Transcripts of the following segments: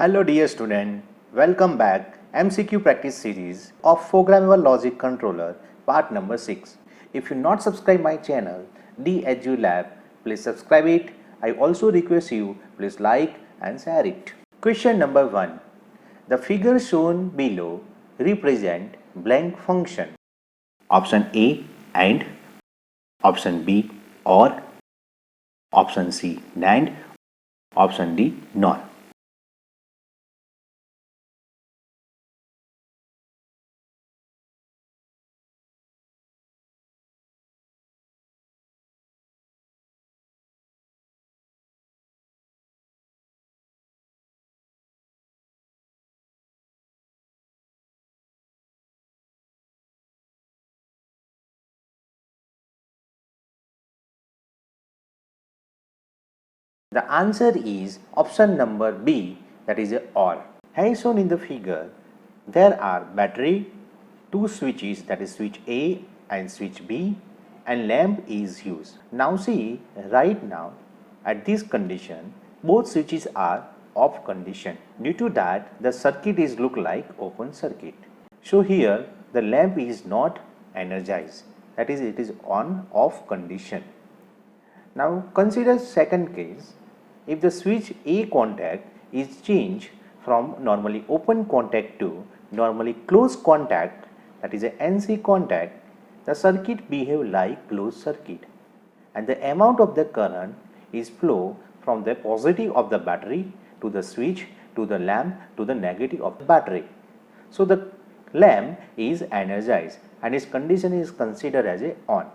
Hello dear student, welcome back MCQ practice series of Programmable Logic Controller part number 6. If you not subscribe my channel DHU Lab, please subscribe it. I also request you please like and share it. Question number 1. The figure shown below represent blank function. Option A and option B or option C and option D nor. The answer is option number B, that is a OR. As shown in the figure, there are battery, two switches, that is switch A and switch B, and lamp is used. Now see, right now at this condition, both switches are off condition. Due to that, the circuit is look like open circuit. So here the lamp is not energized, that is it is on off condition. Now consider second case. If the switch A contact is changed from normally open contact to normally closed contact, that is a NC contact, the circuit behave like closed circuit and the amount of the current is flow from the positive of the battery to the switch to the lamp to the negative of the battery. So the lamp is energized and its condition is considered as a on.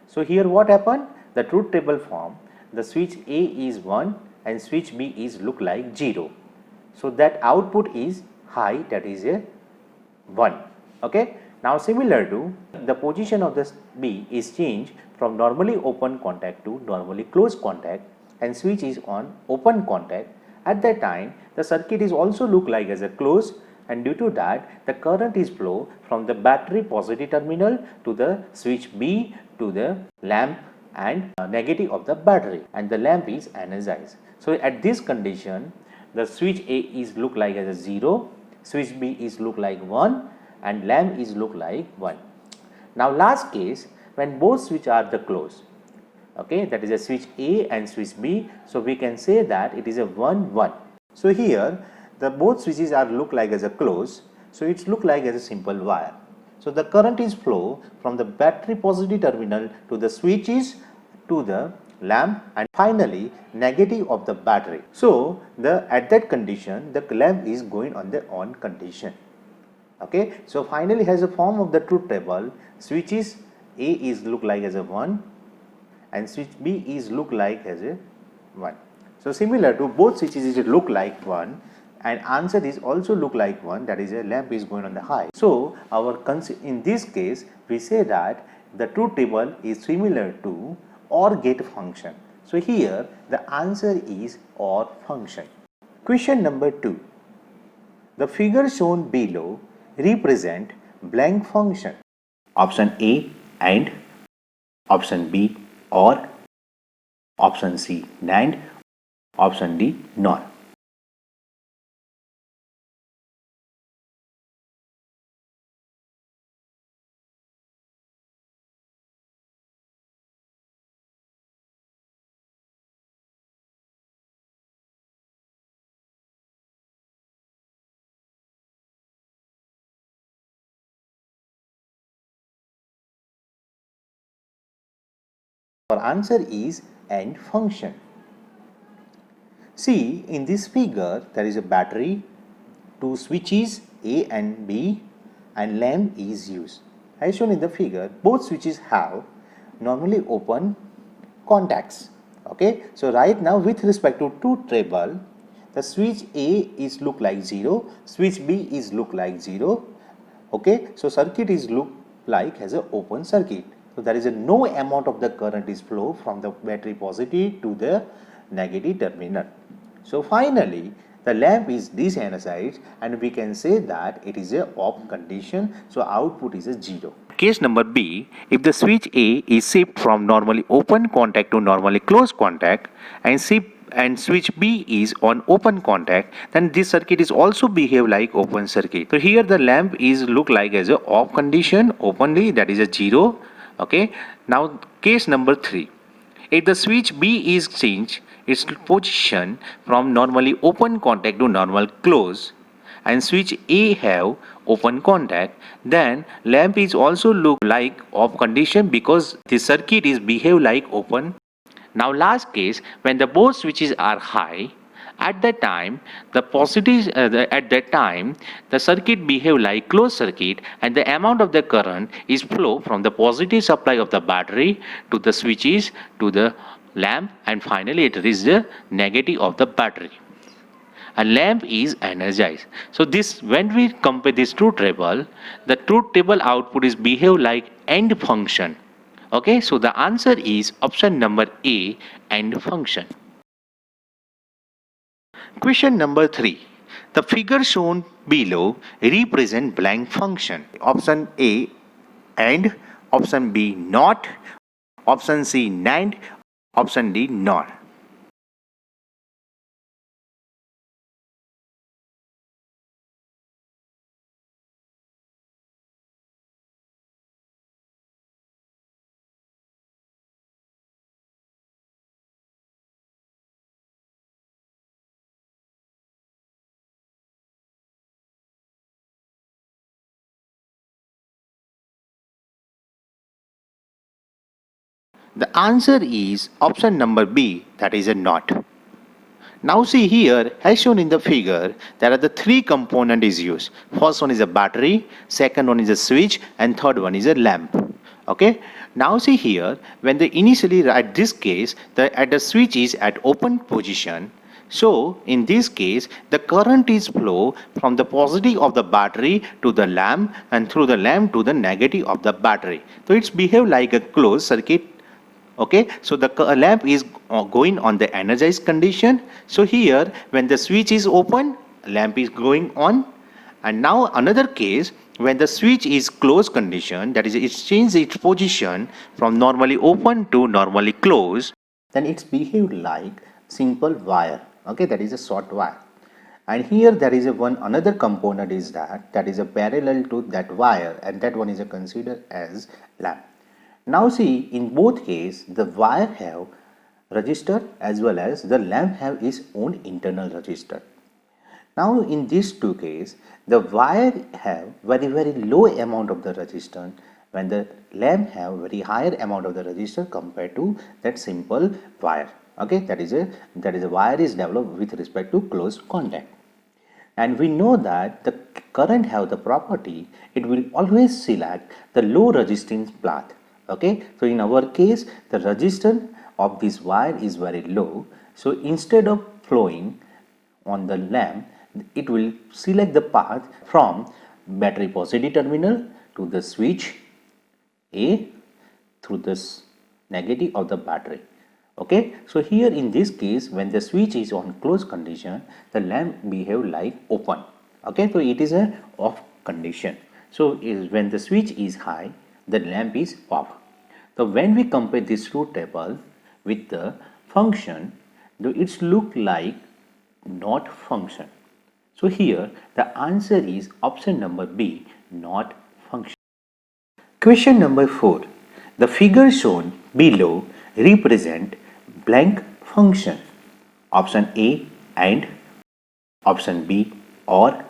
So here what happened? The truth table form, the switch A is 1 and switch B is look like 0. So that output is high, that is a 1. Okay. Now similar to the position of the B is changed from normally open contact to normally closed contact and switch is on open contact. At that time the circuit is also look like as a closed, and due to that the current is flow from the battery positive terminal to the switch B to the lamp and negative of the battery, and the lamp is energized. So at this condition the switch A is look like as a 0, switch B is look like 1 and lamp is look like 1. Now last case, when both switch are the close, okay, that is a switch A and switch B, so we can say that it is a 1 1. So here the both switches are look like as a close, so it's look like as a simple wire. So the current is flow from the battery positive terminal to the switches to the lamp and finally negative of the battery. So at that condition the lamp is going on the on condition. Okay, so finally has a form of the truth table. Switches A is look like as a 1 and switch B is look like as a 1. So similar to both switches is look like 1 and answer is also look like 1, that is a lamp is going on the high. So in this case we say that the truth table is similar to OR gate function. So here the answer is OR function. Question number 2. The figure shown below represent blank function. Option A and option B or option C and option D nor. Our answer is AND function. See, in this figure there is a battery, two switches A and B and lamp is used. As shown in the figure, both switches have normally open contacts. Okay, so right now with respect to truth table, the switch A is look like 0, switch B is look like 0. Okay, so circuit is look like as an open circuit. So there is no amount of the current is flow from the battery positive to the negative terminal. So finally the lamp is disenergized and we can say that it is a off condition, so output is a 0. Case number B, if the switch A is shipped from normally open contact to normally closed contact and and switch B is on open contact, then this circuit is also behave like open circuit. So here the lamp is look like as a off condition openly, that is a 0. Okay. Now case number 3. If the switch B is changed its position from normally open contact to normal close, and switch A have open contact, then lamp is also look like off condition because the circuit is behave like open. Now last case, when the both switches are high, at that time the circuit behave like closed circuit, and the amount of the current is flow from the positive supply of the battery to the switches to the lamp, and finally it reaches the negative of the battery. A lamp is energized. So this, when we compare this truth table, the truth table output is behave like end function. Okay, so the answer is option number A, end function. Question number 3. The figure shown below represent blank function. Option A, AND. Option B, NOT. Option C, NAND. Option D, NOR. The answer is option number B, that is a NOT. Now see here, as shown in the figure, there are the 3 components is used. First one is a battery, second one is a switch, and third one is a lamp. Okay. Now see here, when the initially at this case, the switch is at open position. So in this case, the current is flow from the positive of the battery to the lamp, and through the lamp to the negative of the battery. So it's behave like a closed circuit. Okay, so the lamp is going on the energized condition. So here when the switch is open, lamp is going on. And now another case, when the switch is closed condition, that is it changes its position from normally open to normally closed, then it's behaved like simple wire. Okay, that is a short wire. And here there is a one another component is that is a parallel to that wire, and that one is a considered as lamp. Now see, in both cases the wire have resistor as well as the lamp have its own internal resistor. Now in these two cases, the wire have very low amount of the resistance, when the lamp have very higher amount of the resistor compared to that simple wire. Okay, that is a wire is developed with respect to close contact. And we know that the current have the property, it will always select the low resistance path. Okay, so in our case the resistance of this wire is very low, so instead of flowing on the lamp, it will select the path from battery positive terminal to the switch A through this negative of the battery. Okay, so here in this case, when the switch is on closed condition, the lamp behave like open. Okay, so it is a off condition. So when the switch is high, the lamp is off. So when we compare this truth table with the function, it's look like not function. So here the answer is option number B, not function. Question number 4. The figure shown below represent blank function. Option A, AND. Option B, OR.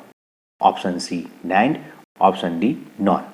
Option C, NAND. Option D, NOR.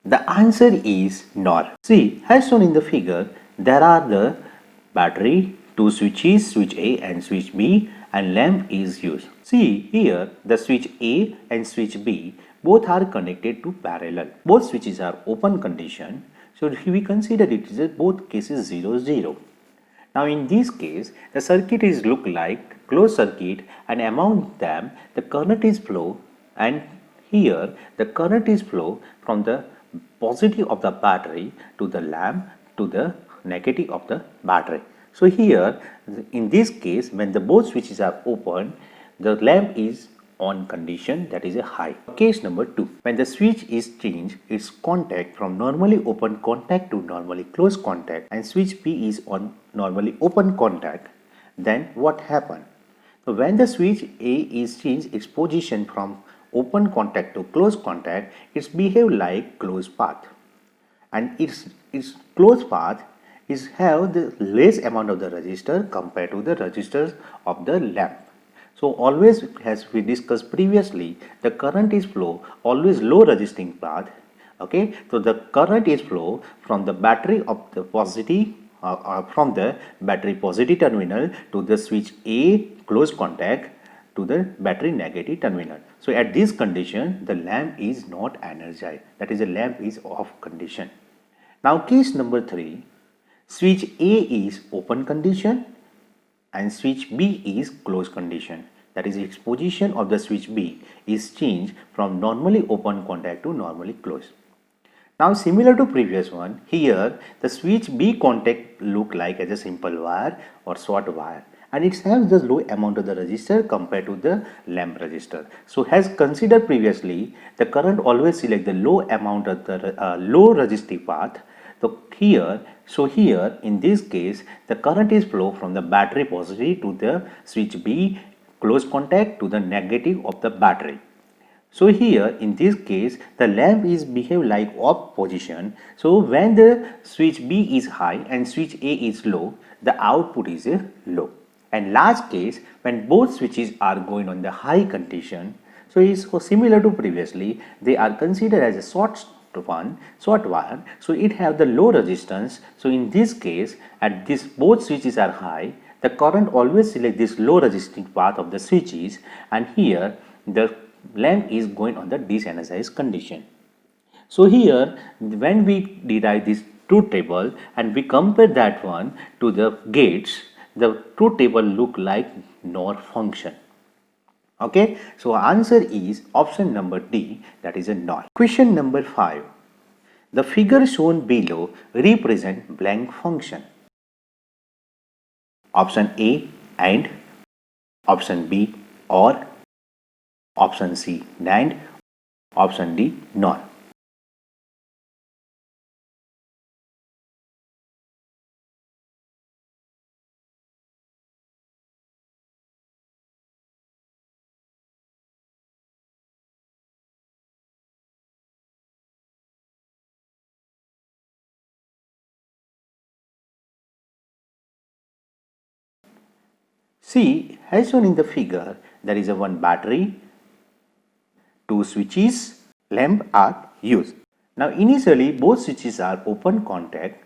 The answer is NOR. See, as shown in the figure, there are the battery, 2 switches, switch A and switch B, and lamp is used. See here, the switch A and switch B both are connected to parallel. Both switches are open condition, so we consider it is both cases 0, 0. Now in this case, the circuit is look like closed circuit, and among them the current is flow, and here the current is flow from the positive of the battery to the lamp to the negative of the battery. So here in this case, when the both switches are open, the lamp is on condition, that is a high. Case number 2, when the switch is changed its contact from normally open contact to normally closed contact, and switch B is on normally open contact, then what happen? So when the switch A is changed its position from open contact to closed contact, it's behave like closed path, and its closed path is have the less amount of the resistor compared to the resistors of the lamp. So always, as we discussed previously, the current is flow always low resisting path. Okay, so the current is flow from the battery of the positive from the battery positive terminal to the switch A close contact to the battery negative terminal. So at this condition, the lamp is not energized, that is, the lamp is off condition. Now case number 3, switch A is open condition and switch B is closed condition, that is, its position of the switch B is changed from normally open contact to normally closed. Now similar to previous one, here the switch B contact look like as a simple wire or short wire, and it has the low amount of the resistor compared to the lamp resistor. So as considered previously, the current always select the low amount of the low resistive path. So here in this case, the current is flow from the battery positive to the switch B close contact to the negative of the battery. So here in this case, the lamp is behave like off position. So when the switch B is high and switch A is low, the output is low. And last case, when both switches are going on the high condition, so it's similar to previously, they are considered as a short wire, so it have the low resistance. So in this case, at this both switches are high, the current always select this low resisting path of the switches, and here the lamp is going on the disenergized condition. So here when we derive this truth table and we compare that one to the gates, the truth table look like NOR function. Okay, so answer is option number D, that is a NOR. Question number 5. The figure shown below represent blank function. Option A AND, option B OR, option C NAND, option D NOR. See, as shown in the figure, there is a one battery, two switches, lamp are used. Now initially both switches are open contact.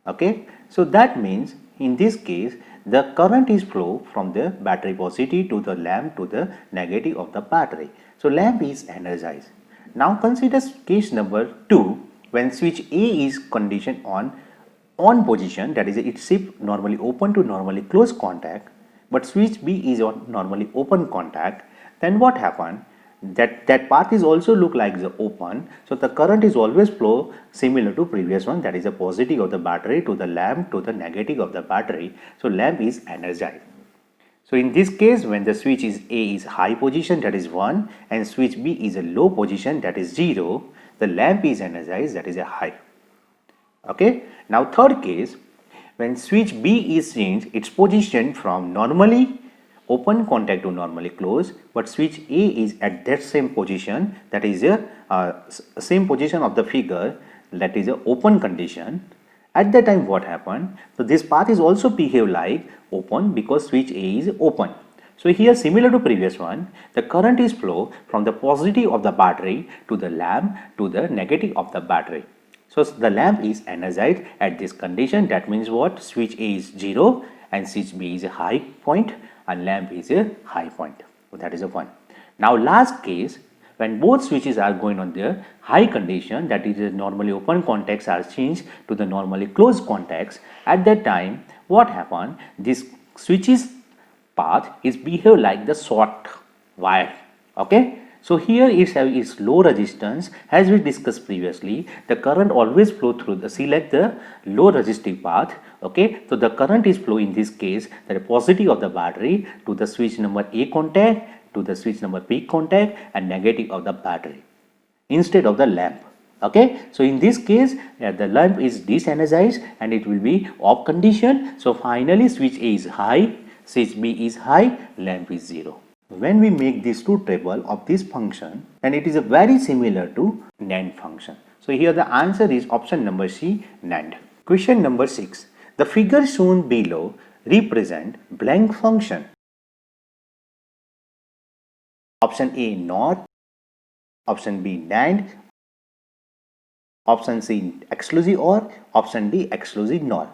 Okay, so that means in this case the current is flow from the battery positive to the lamp to the negative of the battery. So lamp is energized. Now consider case number 2, when switch A is conditioned on position, that is it shift normally open to normally closed contact, but switch B is on normally open contact. Then what happened? That path is also look like the open, so the current is always flow similar to previous one, that is a positive of the battery to the lamp to the negative of the battery. So lamp is energized. So in this case, when the switch is A is high position, that is 1, and switch B is a low position, that is 0, the lamp is energized, that is a high. Okay, now third case, when switch B is changed its position from normally open contact to normally closed, but switch A is at that same position, that is a same position of the figure, that is a open condition. At that time what happened? So this path is also behave like open because switch A is open. So here similar to previous one, the current is flow from the positive of the battery to the lamp to the negative of the battery. So the lamp is energized at this condition. That means what? Switch A is 0 and switch B is a high point and lamp is a high point. So that is a 1. Now last case, when both switches are going on their high condition, that is normally open contacts are changed to the normally closed contacts. At that time, what happen? This switches path is behave like the short wire. Okay. So here is low resistance. As we discussed previously, the current always flow through the select the low resistive path. Okay, so the current is flow in this case the positive of the battery to the switch number A contact, to the switch number B contact, and negative of the battery instead of the lamp. Okay, so in this case the lamp is disenergized and it will be off condition. So finally switch A is high, switch B is high, lamp is 0. When we make this truth table of this function, then it is a very similar to NAND function. So here the answer is option number C, NAND. Question number 6. The figure shown below represent blank function. Option A, NOR. Option B, NAND. Option C, exclusive OR. Option D, exclusive NOR.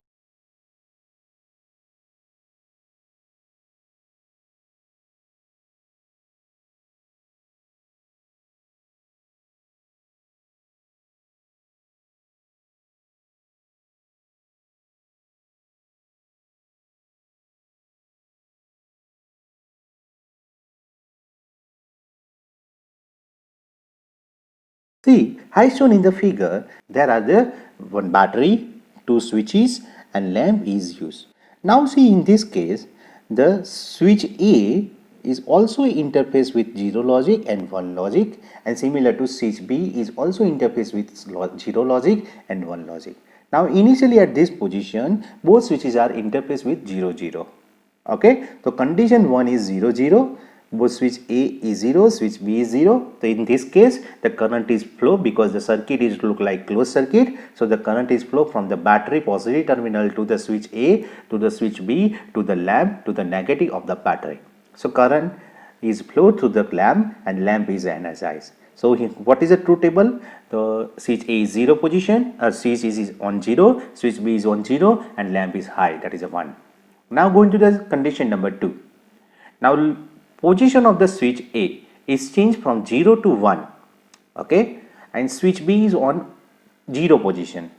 See, as shown in the figure, there are the one battery, two switches, and lamp is used. Now see in this case, the switch A is also interface with 0 logic and 1 logic, and similar to switch B is also interface with 0 logic and 1 logic. Now initially at this position, both switches are interface with 0 0. Okay, so condition 1 is 0 0. Both switch A is 0, switch B is 0. So in this case, the current is flow because the circuit is look like closed circuit. So the current is flow from the battery positive terminal to the switch A, to the switch B, to the lamp, to the negative of the battery. So current is flow through the lamp and lamp is energized. So what is the truth table? The switch A is 0 position, switch is on 0, switch B is on 0, and lamp is high, that is a 1. Now going to the condition number 2. Now position of the switch A is changed from 0 to 1, okay, and switch B is on 0 position.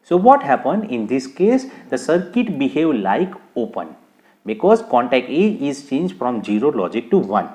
So what happened in this case? The circuit behave like open because contact A is changed from 0 logic to 1.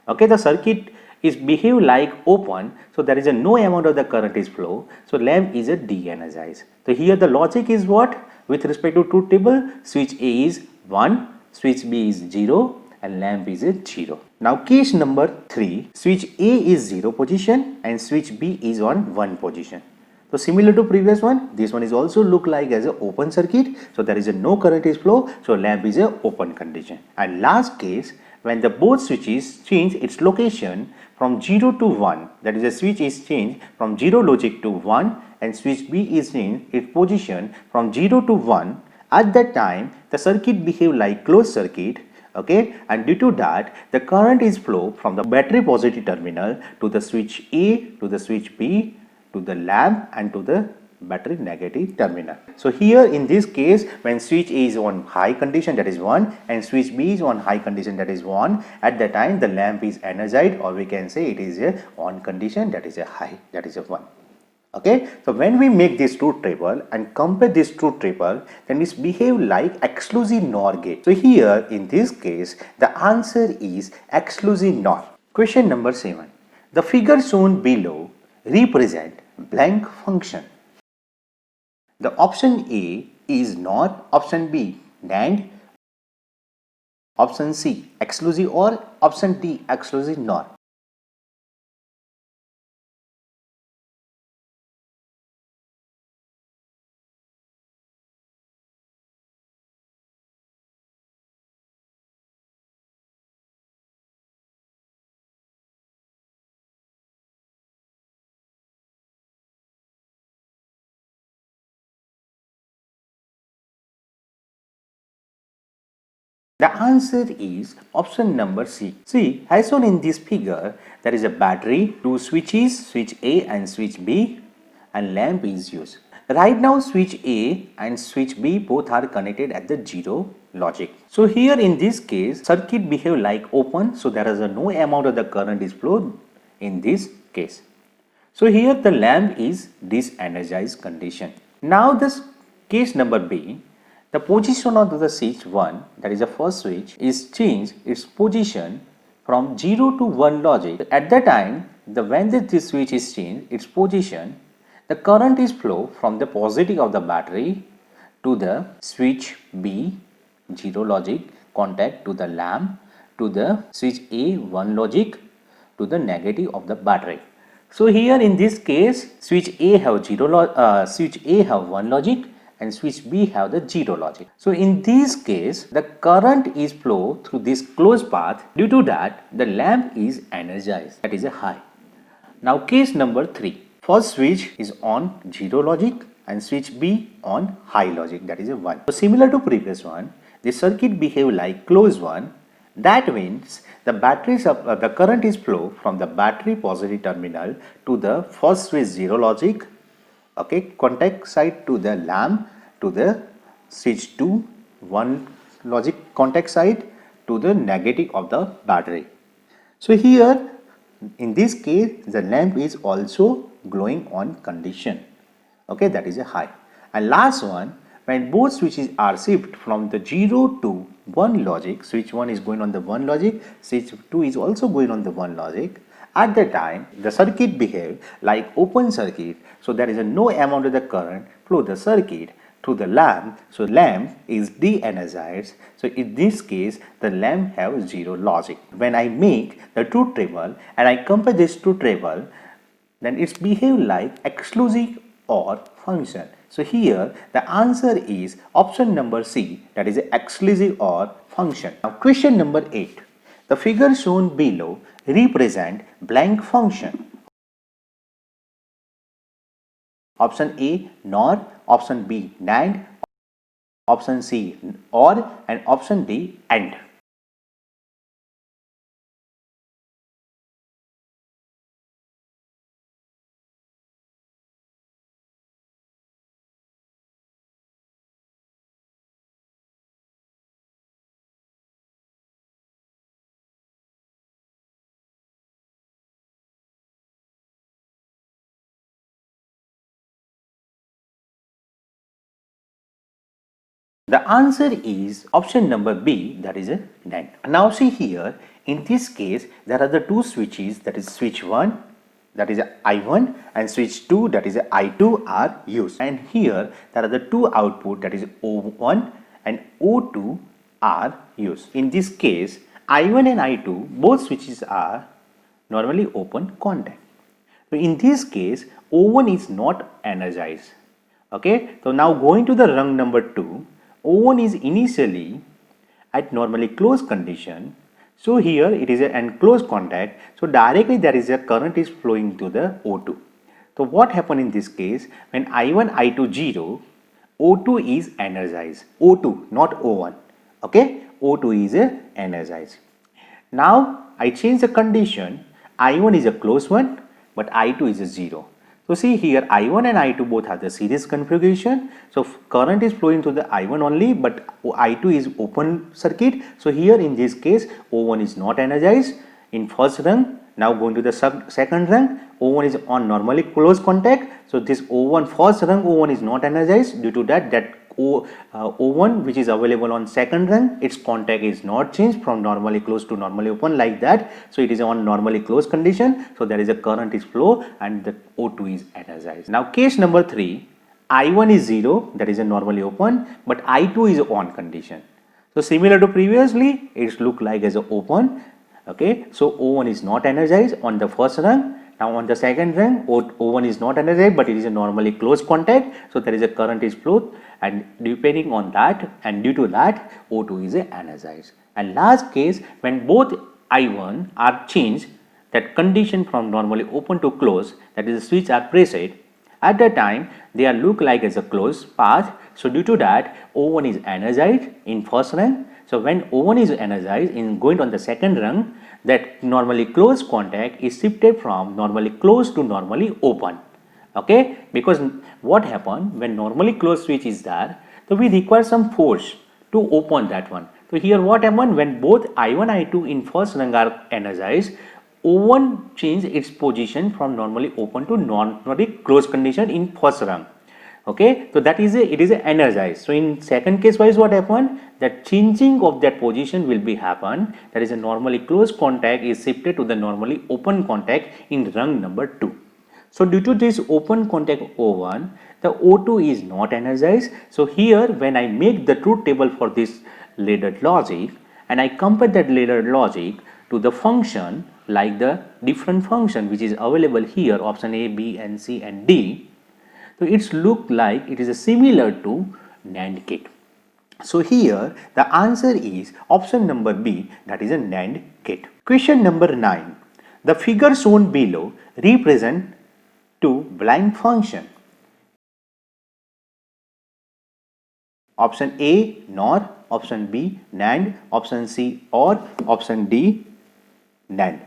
Okay, the circuit is behave like open, so there is a no amount of the current is flow. So lamp is a de-energized. So here the logic is what? With respect to truth table, switch A is 1, switch B is 0, and lamp is at 0. Now case number 3, switch A is 0 position and switch B is on 1 position. So similar to previous one, this one is also look like as an open circuit. So there is a no current is flow, so lamp is a open condition. And last case, when the both switches change its location from 0 to 1, that is a switch is changed from 0 logic to 1 and switch B is changed its position from 0 to 1, at that time the circuit behave like closed circuit. Okay, and due to that the current is flow from the battery positive terminal to the switch A, to the switch B, to the lamp, and to the battery negative terminal. So here in this case, when switch A is on high condition, that is 1, and switch B is on high condition, that is 1, at the time the lamp is energized, or we can say it is a on condition, that is a high, that is a 1. Okay, so when we make this truth table and compare this truth table, then it behave like exclusive NOR gate. So here in this case, the answer is exclusive NOR. Question number 7. The figure shown below represent blank function. The option A is NOR, option B NAND, option C exclusive OR, option D exclusive NOR. The answer is option number C. See, as shown in this figure, there is a battery, two switches, switch A and switch B, and lamp is used. Right now, switch A and switch B both are connected at the 0 logic. So here in this case, circuit behave like open, so there is no amount of the current is flowed in this case. So here the lamp is disenergized condition. Now this case number B, the position of the switch 1, that is the first switch, is changed its position from 0 to 1 logic. At the time when this switch is changed its position, the current is flow from the positive of the battery to the switch B 0 logic contact to the lamp to the switch A 1 logic to the negative of the battery. So here in this case switch A have switch A have 1 logic and switch B have the 0 logic. So in this case the current is flow through this closed path, due to that the lamp is energized, that is a high. Now case number 3, first switch is on 0 logic and switch B on high logic, that is a 1. So similar to previous one, the circuit behave like closed one. That means the the current is flow from the battery positive terminal to the first switch 0 logic, okay, contact side to the lamp to the switch 2 1 logic contact side to the negative of the battery. So here in this case the lamp is also glowing on condition, okay, that is a high. And last one, when both switches are shifted from the 0 to 1 logic, switch 1 is going on the 1 logic, switch 2 is also going on the 1 logic, at the time the circuit behave like open circuit, so there is no amount of the current flow the circuit to the lamp, so lamp is de-energized. So in this case the lamp have 0 logic. When I make the truth table and I compare this truth table, then it's behave like exclusive OR function. So here the answer is option number C, that is a exclusive OR function. Now question number 8. The figure shown below represent blank function. Option A NOR, option B NAND, option C OR and option D AND. The answer is option number B, that is a NAND. Now see here, in this case there are the two switches, that is switch 1, that is a I1, and switch 2, that is a I2 are used. And here there are the two output, that is O1 and O2 are used. In this case I1 and I2 both switches are normally open contact. So in this case O1 is not energized. Okay, so now going to the rung number 2, O1 is initially at normally closed condition. So here it is an enclosed contact. So directly there is a current is flowing to the O2. So what happened in this case, when I1 I2 0, O2 is energized. O2 not O1. Okay, O2 is energized. Now I change the condition. I1 is a closed one, but I2 is a 0. So see here I1 and I2 both have the series configuration. So current is flowing to the I1 only, but I2 is open circuit. So here in this case O1 is not energized in first rung. Now going to the second rung, O1 is on normally closed contact. So this O1 first rung O1 is not energized, due to that O1 which is available on second rung, its contact is not changed from normally closed to normally open like that. So it is on normally closed condition. So there is a current is flow and the O2 is energized. Now case number 3, I1 is 0, that is a normally open, but I2 is on condition. So similar to previously, it look like as a open. Okay, so O1 is not energized on the first rung. Now on the second rung, O1 is not energized, but it is a normally closed contact. So there is a current is flowed, and depending on that and due to that O2 is energized. And last case, when both I1 are changed, that condition from normally open to close, that is the switch are preset, at that time they are look like as a closed path. So due to that O1 is energized in first rung. So when O1 is energized in going on the second rung, that normally closed contact is shifted from normally closed to normally open. Okay, because what happened when normally closed switch is there, so we require some force to open that one. So here what happened, when both I1 I2 in first rung are energized, O1 change its position from normally open to normally closed condition in first rung. Okay, so that is it is energized. So in second case wise, what happened, that changing of that position will be happen, that is a normally closed contact is shifted to the normally open contact in rung number 2. So due to this open contact O1, the O2 is not energized. So here when I make the truth table for this laddered logic and I compare that laddered logic to the function like the different function which is available here, option A, B and C and D. So it's look like it is similar to NAND gate. So here the answer is option number B, that is a NAND gate. Question number 9. The figure shown below represent two blank function. Option A NOR, option B NAND, option C OR, option D NAND.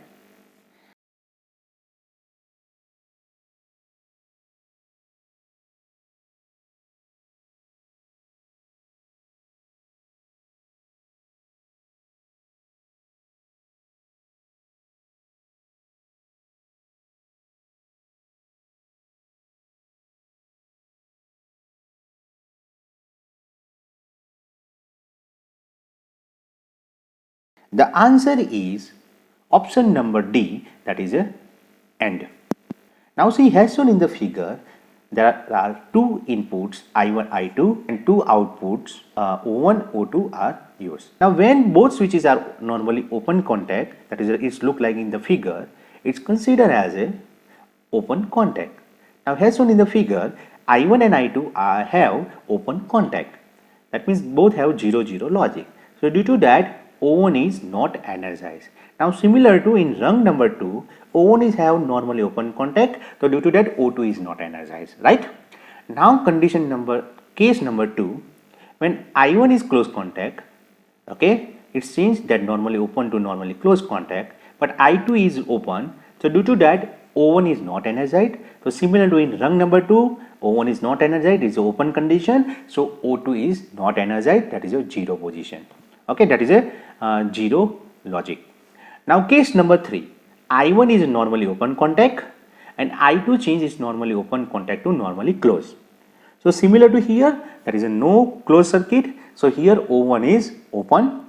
The answer is option number D, that is a AND. Now see, as shown in the figure, there are two inputs I1, I2 and two outputs O1, O2 are used. Now when both switches are normally open contact, that is it's look like in the figure, it's considered as a open contact. Now as shown in the figure, I1 and I2 have open contact. That means both have 0-0 logic. So due to that, O1 is not energized. Now similar to in rung number 2, O1 is have normally open contact. So due to that, O2 is not energized, right? Now condition number, case number 2, when I1 is close contact, okay, it's changed that normally open to normally close contact, but I2 is open. So due to that, O1 is not energized. So similar to in rung number 2, O1 is not energized, it's open condition. So O2 is not energized, that is a 0 position. Okay, that is a 0 logic. Now case number 3, I1 is normally open contact and I2 change is normally open contact to normally close. So similar to here, there is a no closed circuit. So here O1 is open.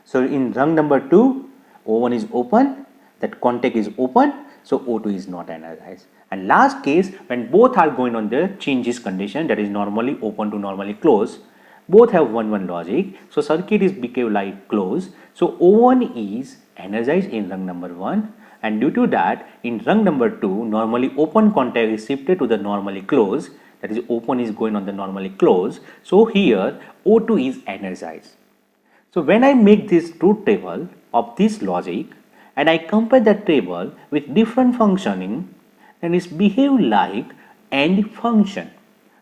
So in rung number 2, O1 is open, that contact is open. So O2 is not energized. And last case, when both are going on the changes condition, that is normally open to normally close, both have 1-1 logic. So circuit is became like closed. So O1 is energized in rung number 1, and due to that in rung number 2 normally open contact is shifted to the normally closed, that is open is going on the normally closed. So here O2 is energized. So when I make this truth table of this logic and I compare that table with different functioning, then it's behave like AND function.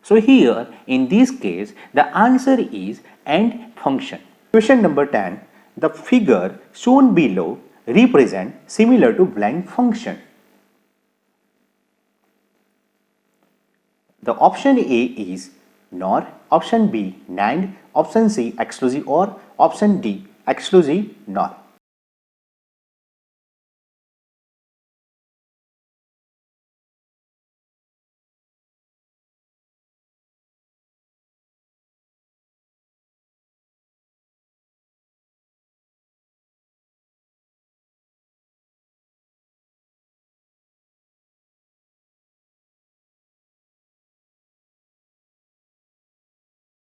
So here in this case the answer is AND function. Question number 10. The figure shown below represent similar to blank function. The option A is NOR, option B NAND, option C exclusive OR, option D exclusive NOR.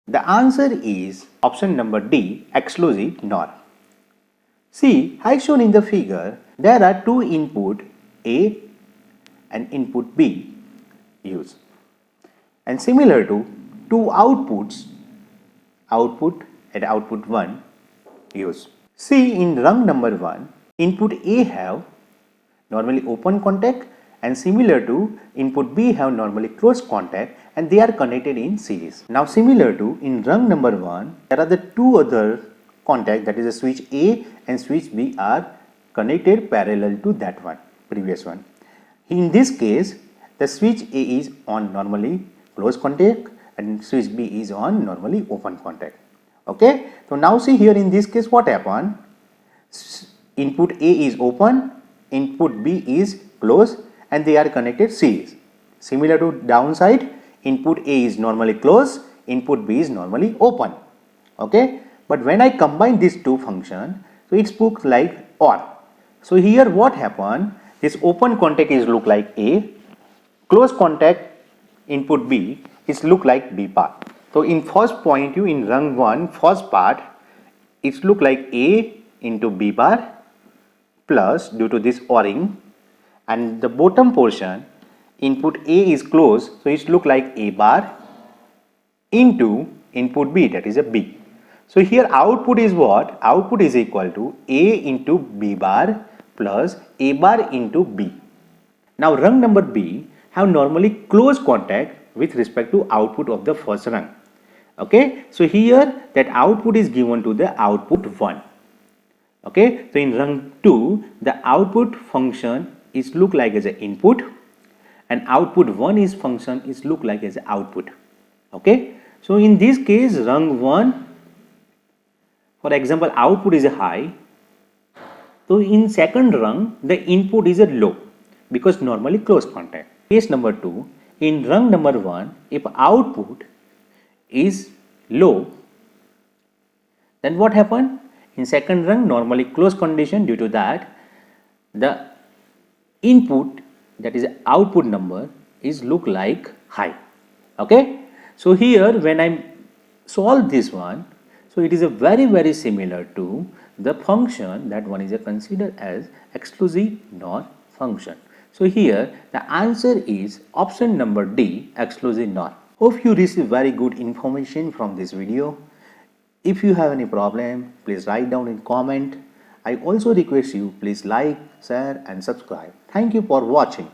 The answer is option number D, exclusive NOR. See, as shown in the figure, there are two input A and input B used, and similar to two outputs, output and output 1 used. See, in rung number 1, input A have normally open contact and similar to input B have normally closed contact, and they are connected in series. Now similar to in rung number 1, there are the two other contact, that is a switch A and switch B are connected parallel to that one, previous one. In this case, the switch A is on normally closed contact and switch B is on normally open contact. Okay, so now see here in this case what happened, input A is open input B is closed and they are connected series. Similar to downside, input A is normally closed, input B is normally open. Okay, but when I combine these two functions, so it looks like OR. So here what happened, this open contact is look like A, close contact input B is look like B part. So in first point view, in rung 1 first part, it look like A into B bar plus due to this ORing, and the bottom portion input A is closed, so it look like A bar into input B, that is a B. So here output is what? Output is equal to A into B bar plus A bar into B. Now rung number B have normally close contact with respect to output of the first rung. Okay, so here that output is given to the output 1. Okay, so in rung 2 the output function is look like as an input and output 1 is function is look like as output. Okay, so in this case rung 1, for example, output is a high, so in second rung the input is a low because normally close contact. Case number 2, in rung number 1, if output is low, then what happened? In second rung normally close condition, due to that the input, that is output number, is look like high. Okay, so here when I solve this one, so it is a very similar to the function that one is considered as exclusive NOR function. So here the answer is option number D, exclusive NOR. Hope you receive very good information from this video. If you have any problem, please write down in comment. I also request you please like, share and subscribe. Thank you for watching.